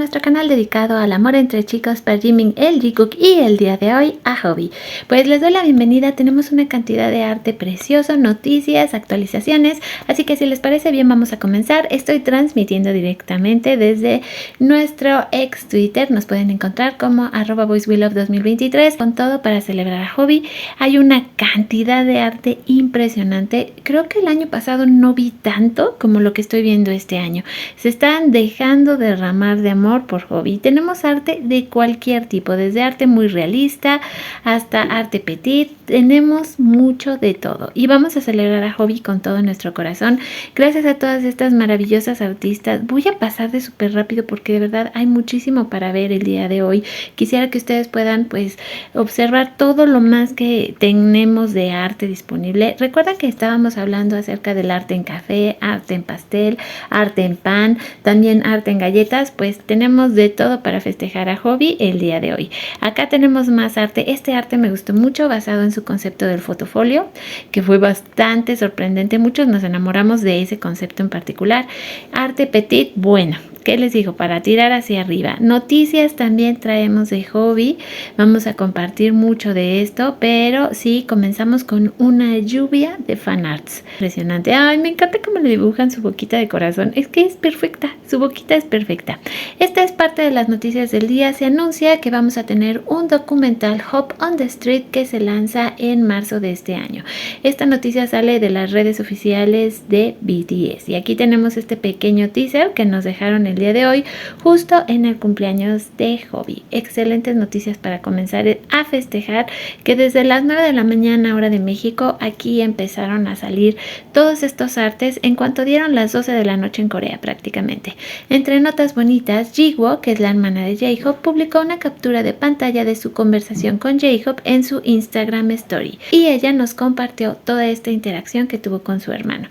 nuestro canal dedicado al amor entre chicos por Jimin, el Jikook y el día de hoy a Hobby. Pues les doy la bienvenida, tenemos una cantidad de arte precioso, noticias, actualizaciones, así que si les parece bien vamos a comenzar. Estoy transmitiendo directamente desde nuestro ex Twitter, nos pueden encontrar como @boyswelove2023 con todo para celebrar a Hobby. Hay una cantidad de arte impresionante, creo que el año pasado no vi tanto como lo que estoy viendo este año. Se están dejando derramar de amor por Hobby. Tenemos arte de cualquier tipo, desde arte muy realista hasta arte petit. Tenemos mucho de todo y vamos a celebrar a Hobby con todo nuestro corazón. Gracias a todas estas maravillosas artistas. Voy a pasar de súper rápido porque de verdad hay muchísimo para ver el día de hoy. Quisiera que ustedes puedan pues observar todo lo más que tenemos de arte disponible. Recuerda que estábamos hablando acerca del arte en café, arte en pastel, arte en pan, también arte en galletas. Pues tenemos de todo para festejar a Hobby el día de hoy. Acá tenemos más arte. Este arte me gustó mucho, basado en su concepto del fotofolio, que fue bastante sorprendente. Muchos nos enamoramos de ese concepto en particular. Arte petit, bueno, ¿qué les digo? Para tirar hacia arriba. Noticias también traemos de Hobby. Vamos a compartir mucho de esto, pero sí, comenzamos con una lluvia de fanarts. Impresionante. Ay, me encanta cómo le dibujan su boquita de corazón. Es que es perfecta. Su boquita es perfecta. Esta es parte de las noticias del día. Se anuncia que vamos a tener un documental Hop on the Street que se lanza en marzo de este año. Esta noticia sale de las redes oficiales de BTS. Y aquí tenemos este pequeño teaser que nos dejaron el día de hoy, justo en el cumpleaños de Hobby. Excelentes noticias para comenzar a festejar, que desde las 9 de la mañana hora de México, aquí empezaron a salir todos estos artes en cuanto dieron las 12 de la noche en Corea prácticamente. Entre notas bonitas, Jihwo, que es la hermana de J-Hope, publicó una captura de pantalla de su conversación con J-Hope en su Instagram Story y ella nos compartió toda esta interacción que tuvo con su hermano.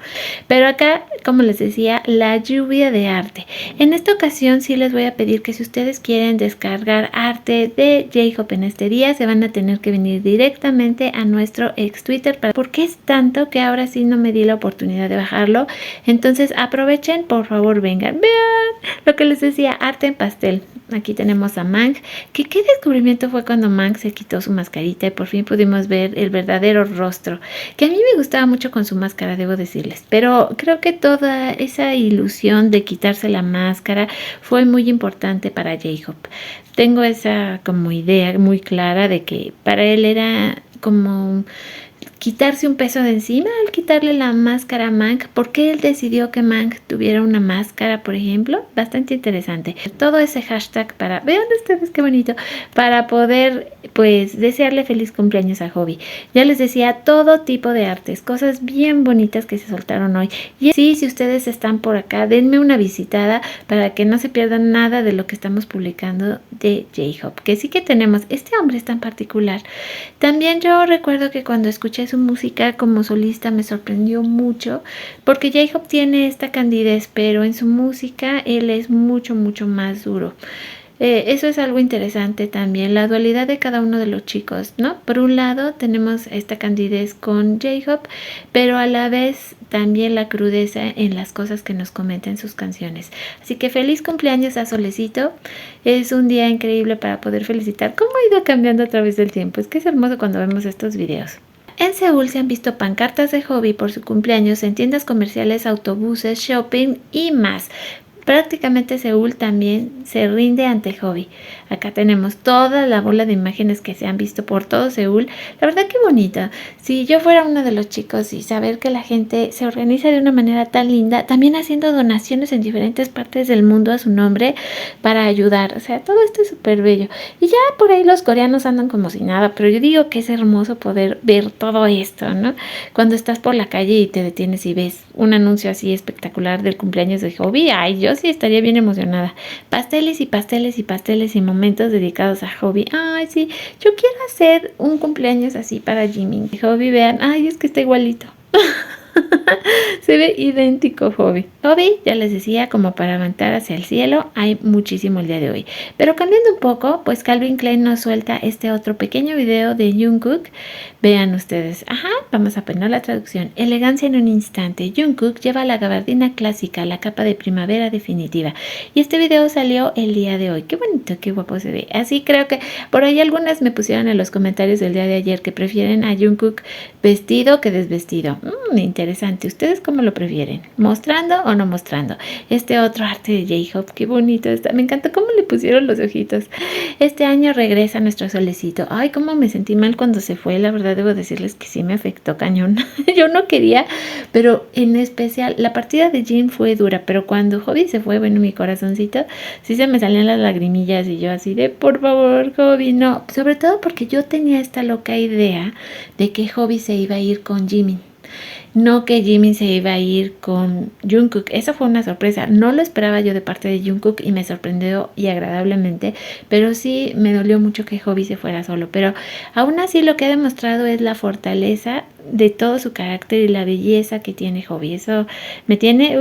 Pero acá, como les decía, la lluvia de arte. En esta ocasión sí les voy a pedir que si ustedes quieren descargar arte de J-Hope en este día, se van a tener que venir directamente a nuestro ex Twitter, porque es tanto que ahora sí no me di la oportunidad de bajarlo. Entonces aprovechen, por favor, vengan, vean lo que les decía, arte en pastel. Aquí tenemos a Mang, que qué descubrimiento fue cuando Mang se quitó su mascarita y por fin pudimos ver el verdadero rostro, que a mí me gustaba mucho con su máscara, debo decirles, pero creo que toda esa ilusión de quitarse la máscara fue muy importante para J-Hope. Tengo esa como idea muy clara de que para él era como quitarse un peso de encima al quitarle la máscara a Mang. ¿Por qué él decidió que Mang tuviera una máscara, por ejemplo? Bastante interesante. Todo ese hashtag para, vean ustedes qué bonito, para poder pues desearle feliz cumpleaños a Hobby. Ya les decía, todo tipo de artes, cosas bien bonitas que se soltaron hoy. Y sí, si ustedes están por acá, denme una visitada para que no se pierdan nada de lo que estamos publicando de J-Hope, que sí que tenemos. Este hombre es tan particular. También yo recuerdo que cuando escuché su música como solista me sorprendió mucho, porque J-Hope tiene esta candidez, pero en su música él es mucho más duro. Eso es algo interesante también, la dualidad de cada uno de los chicos, ¿no? Por un lado tenemos esta candidez con J-Hope, pero a la vez también la crudeza en las cosas que nos comenta en sus canciones. Así que feliz cumpleaños a Solecito. Es un día increíble para poder felicitar. ¿Cómo ha ido cambiando a través del tiempo? Es que es hermoso cuando vemos estos videos. En Seúl se han visto pancartas de Hobby por su cumpleaños en tiendas comerciales, autobuses, shopping y más. Prácticamente Seúl también se rinde ante Hobby. Acá tenemos toda la bola de imágenes que se han visto por todo Seúl. La verdad que bonita. Si yo fuera uno de los chicos y saber que la gente se organiza de una manera tan linda, también haciendo donaciones en diferentes partes del mundo a su nombre para ayudar. O sea, todo esto es súper bello. Y ya por ahí los coreanos andan como si nada, pero yo digo que es hermoso poder ver todo esto, ¿no? Cuando estás por la calle y te detienes y ves un anuncio así espectacular del cumpleaños de Hobby, ay, yo sí estaría bien emocionada. Pasteles y pasteles y pasteles y momentos dedicados a Hobby. Ay, sí, yo quiero hacer un cumpleaños así para Jimin. Hobby, vean, ay, es que está igualito. Se ve idéntico Hobby. Hobby, ya les decía, como para aventar hacia el cielo, hay muchísimo el día de hoy. Pero cambiando un poco, pues Calvin Klein nos suelta este otro pequeño video de Jungkook. Vean ustedes. Ajá, vamos a poner la traducción. Elegancia en un instante. Jungkook lleva la gabardina clásica, la capa de primavera definitiva. Y este video salió el día de hoy. Qué bonito, qué guapo se ve. Así creo que por ahí algunas me pusieron en los comentarios del día de ayer que prefieren a Jungkook vestido que desvestido. Interesante. ¿Ustedes cómo lo prefieren? ¿Mostrando o no mostrando? Este otro arte de J-Hope, qué bonito está. Me encanta cómo le pusieron los ojitos. Este año regresa nuestro solecito. Ay, cómo me sentí mal cuando se fue. La verdad debo decirles que sí me afectó cañón. Yo no quería, pero en especial la partida de Jin fue dura, pero cuando Hobby se fue, bueno, mi corazoncito, sí se me salían las lagrimillas y yo así de, por favor, Hobby, no. Sobre todo porque yo tenía esta loca idea de que Hobby se iba a ir con Jimin. No que Jimin se iba a ir con Jungkook. Eso fue una sorpresa. No lo esperaba yo de parte de Jungkook y me sorprendió y agradablemente. Pero sí me dolió mucho que Hobby se fuera solo. Pero aún así lo que ha demostrado es la fortaleza de todo su carácter y la belleza que tiene Hobby. Eso me tiene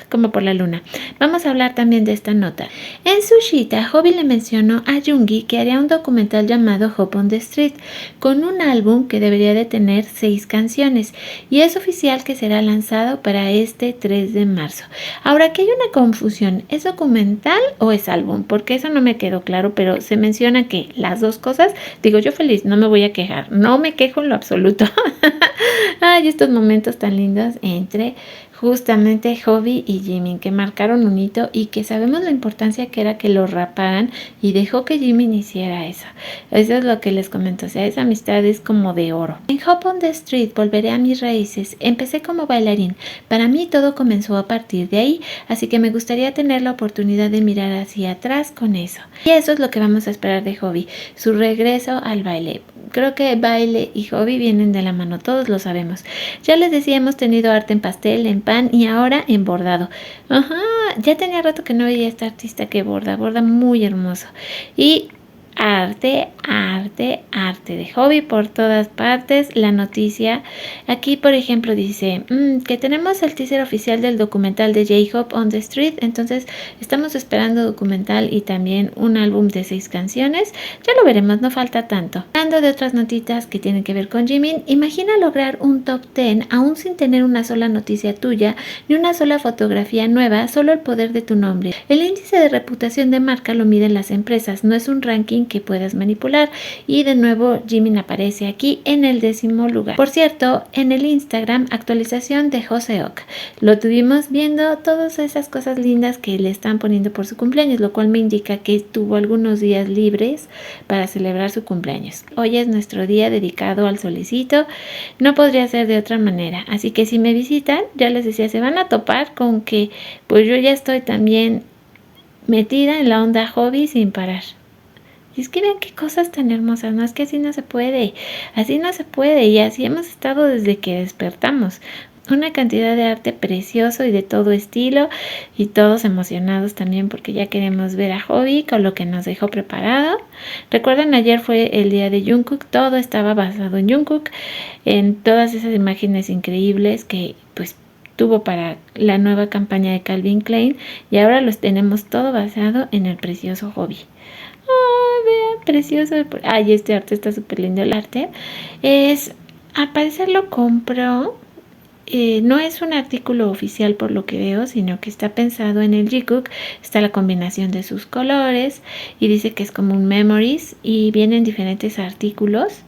como por la luna. Vamos a hablar también de esta nota. En su cita, Hobby le mencionó a Yoongi que haría un documental llamado Hop on the Street con un álbum que debería de tener 6 canciones y es oficial que será lanzado para este 3 de marzo. Ahora, aquí hay una confusión. ¿Es documental o es álbum? Porque eso no me quedó claro, pero se menciona que las dos cosas. Digo, yo feliz, no me voy a quejar. No me quejo en lo absoluto. Ay, estos momentos tan lindos entre justamente Hobby y Jimin, que marcaron un hito y que sabemos la importancia que era que lo raparan y dejó que Jimin hiciera eso. Eso es lo que les comento, o sea, esa amistad es como de oro. En Hop on the Street volveré a mis raíces. Empecé como bailarín. Para mí todo comenzó a partir de ahí, así que me gustaría tener la oportunidad de mirar hacia atrás con eso. Y eso es lo que vamos a esperar de Hobby, su regreso al baile. Creo que baile y hobby vienen de la mano, todos lo sabemos. Ya les decía, hemos tenido arte en pastel, en pan y ahora en bordado. Ajá, ya tenía rato que no veía a esta artista que borda muy hermoso. Y arte de Hobby por todas partes. La noticia aquí, por ejemplo, dice que tenemos el teaser oficial del documental de J-Hope on the Street. Entonces estamos esperando documental y también un álbum de 6 canciones. Ya lo veremos, no falta tanto. Hablando de otras notitas que tienen que ver con Jimin, imagina lograr un top 10 aún sin tener una sola noticia tuya ni una sola fotografía nueva, solo el poder de tu nombre. El índice de reputación de marca lo miden las empresas, no es un ranking que puedas manipular. Y de nuevo Jimin aparece aquí en el 10º lugar. Por cierto, en el Instagram, actualización de Joseok. Lo tuvimos viendo todas esas cosas lindas que le están poniendo por su cumpleaños, lo cual me indica que tuvo algunos días libres para celebrar su cumpleaños. Hoy es nuestro día dedicado al solecito, no podría ser de otra manera. Así que si me visitan, ya les decía, se van a topar con que pues yo ya estoy también metida en la onda Hobby sin parar. Y es que vean qué cosas tan hermosas, no es que así no se puede y así hemos estado desde que despertamos. Una cantidad de arte precioso y de todo estilo y todos emocionados también porque ya queremos ver a Hobby con lo que nos dejó preparado. Recuerden, ayer fue el día de Jungkook, todo estaba basado en Jungkook, en todas esas imágenes increíbles que pues tuvo para la nueva campaña de Calvin Klein y ahora los tenemos todo basado en el precioso Hobby. ¡Ay, vean, precioso! ¡Ay, este arte está súper lindo! El arte es, al parecer lo compró, no es un artículo oficial por lo que veo, sino que está pensado en el Jungkook. Está la combinación de sus colores y dice que es como un memories y vienen diferentes artículos,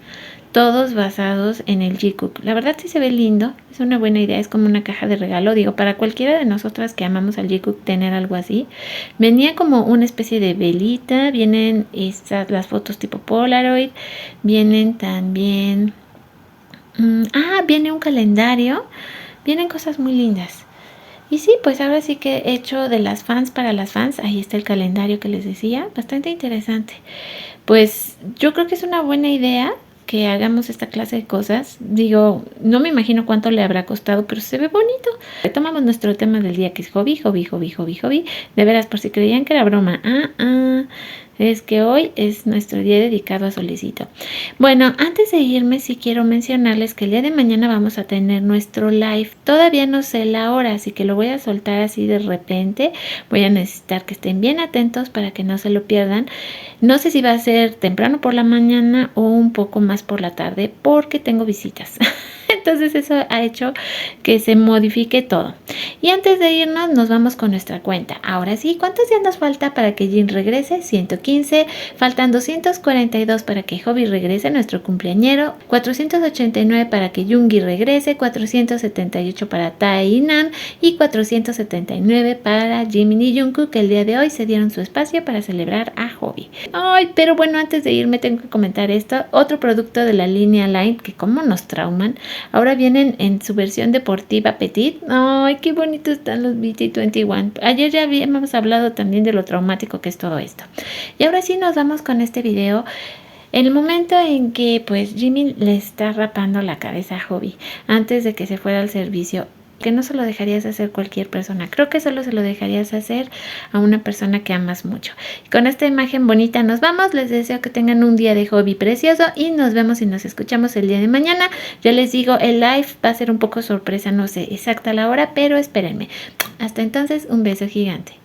todos basados en el Jungkook. La verdad sí se ve lindo, es una buena idea, es como una caja de regalo, digo, para cualquiera de nosotras que amamos al Jungkook tener algo así. Venía como una especie de velita, vienen las fotos tipo Polaroid, vienen también, viene un calendario, vienen cosas muy lindas. Y sí, pues ahora sí que he hecho de las fans para las fans. Ahí está el calendario que les decía, bastante interesante. Pues yo creo que es una buena idea que hagamos esta clase de cosas. Digo, no me imagino cuánto le habrá costado, pero se ve bonito. Retomamos nuestro tema del día, que es hobby. De veras, por si creían que era broma. es que hoy es nuestro día dedicado a Solecito. Bueno, antes de irme sí quiero mencionarles que el día de mañana vamos a tener nuestro live. Todavía no sé la hora, así que lo voy a soltar así de repente. Voy a necesitar que estén bien atentos para que no se lo pierdan. No sé si va a ser temprano por la mañana o un poco más por la tarde porque tengo visitas. Entonces eso ha hecho que se modifique todo. Y antes de irnos nos vamos con nuestra cuenta. Ahora sí, ¿cuántos días nos falta para que Jin regrese? 115. Faltan 242 para que Hobby regrese, nuestro cumpleañero. 489 para que Yoongi regrese. 478 para Tae y Nam. Y 479 para Jimin y Jungkook, que el día de hoy se dieron su espacio para celebrar a Hobby. Ay, pero bueno, antes de irme tengo que comentar esto. Otro producto de la línea Line que como nos trauman. Ahora vienen en su versión deportiva Petit. Ay, qué bonitos están los BT21. Ayer ya habíamos hablado también de lo traumático que es todo esto. Y ahora sí nos vamos con este video. En el momento en que pues Jimin le está rapando la cabeza a Hobby antes de que se fuera al servicio, que no se lo dejarías hacer cualquier persona. Creo que solo se lo dejarías hacer a una persona que amas mucho. Y con esta imagen bonita nos vamos. Les deseo que tengan un día de Hobby precioso y nos vemos y nos escuchamos el día de mañana. Ya les digo, el live va a ser un poco sorpresa, no sé exacta la hora, pero espérenme. Hasta entonces, un beso gigante.